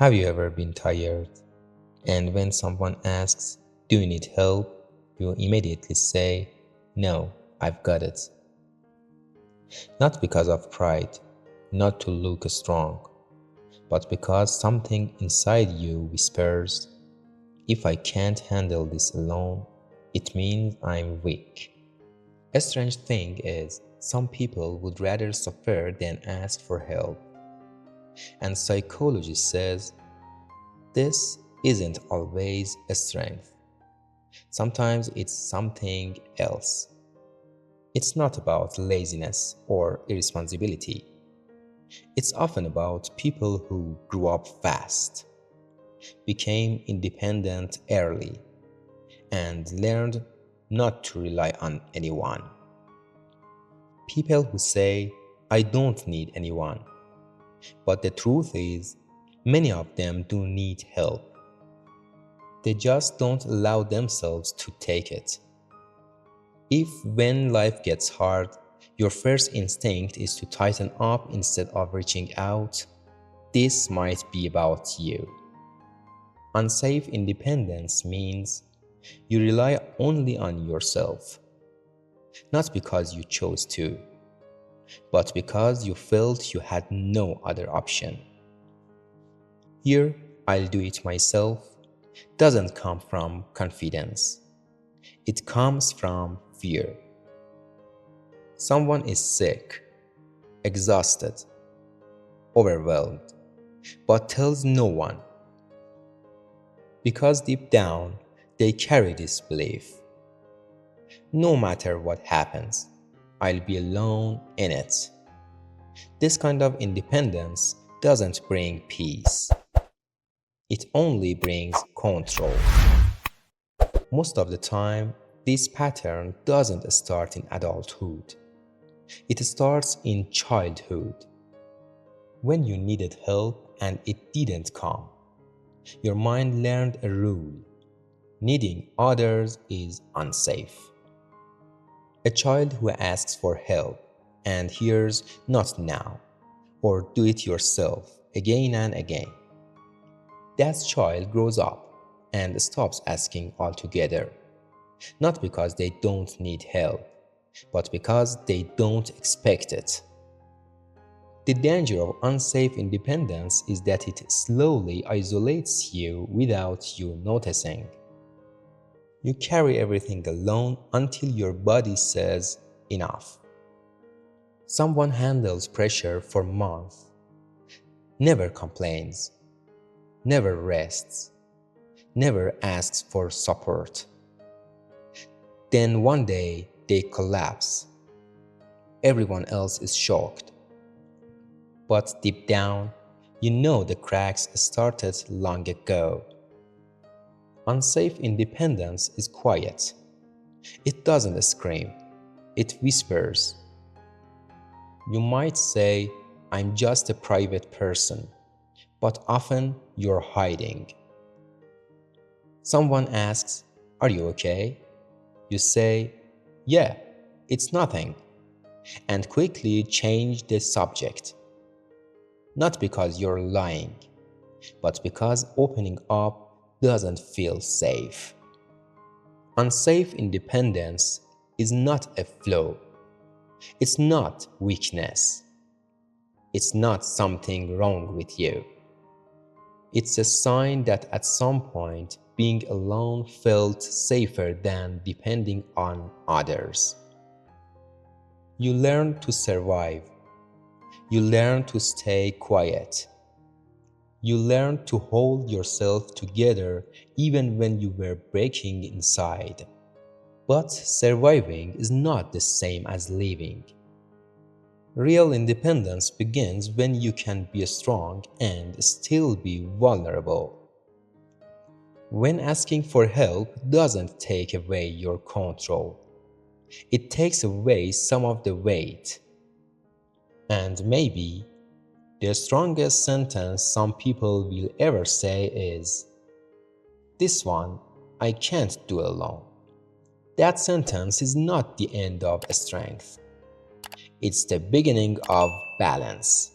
Have you ever been tired and when someone asks, "Do you need help?" you immediately say, "No, I've got it." Not because of pride, not to look strong, but because something inside you whispers, "If I can't handle this alone, it means I'm weak." A strange thing is, some people would rather suffer than ask for help. And psychology says this isn't always a strength. Sometimes it's something else. It's not about laziness or irresponsibility. It's often about people who grew up fast, became independent early, and learned not to rely on anyone. People who say, "I don't need anyone." But the truth is, many of them do need help. They just don't allow themselves to take it. If, when life gets hard, your first instinct is to tighten up instead of reaching out, this might be about you. Unsafe independence means you rely only on yourself, not because you chose to, but because you felt you had no other option. Here, "I'll do it myself" doesn't come from confidence. It comes from fear. Someone is sick, exhausted, overwhelmed, but tells no one because deep down they carry this belief: no matter what happens, I'll be alone in it. This kind of independence doesn't bring peace. It only brings control. Most of the time, this pattern doesn't start in adulthood. It starts in childhood, when you needed help and it didn't come. Your mind learned a rule: needing others is unsafe. A child who asks for help and hears "not now" or "do it yourself" again and again, that child grows up and stops asking altogether. Not because they don't need help, but because they don't expect it. The danger of unsafe independence is that it slowly isolates you without you noticing. You carry everything alone until your body says enough. Someone handles pressure for months, never complains, never rests, never asks for support. Then one day they collapse. Everyone else is shocked. But deep down, you know the cracks started long ago. Unsafe independence is quiet. It doesn't scream. It whispers. You might say, "I'm just a private person," but often you're hiding. Someone asks, "Are you okay?" You say, "Yeah, it's nothing," and quickly change the subject. Not because you're lying, but because opening up doesn't feel safe. Unsafe independence is not a flaw. It's not weakness. It's not something wrong with you. It's a sign that at some point being alone felt safer than depending on others. You learn to survive. You learn to stay quiet. You learn to hold yourself together even when you were breaking inside. But surviving is not the same as living. Real independence begins when you can be strong and still be vulnerable. When asking for help doesn't take away your control, it takes away some of the weight. And maybe the strongest sentence some people will ever say is, "This one I can't do alone." That sentence is not the end of strength. It's the beginning of balance.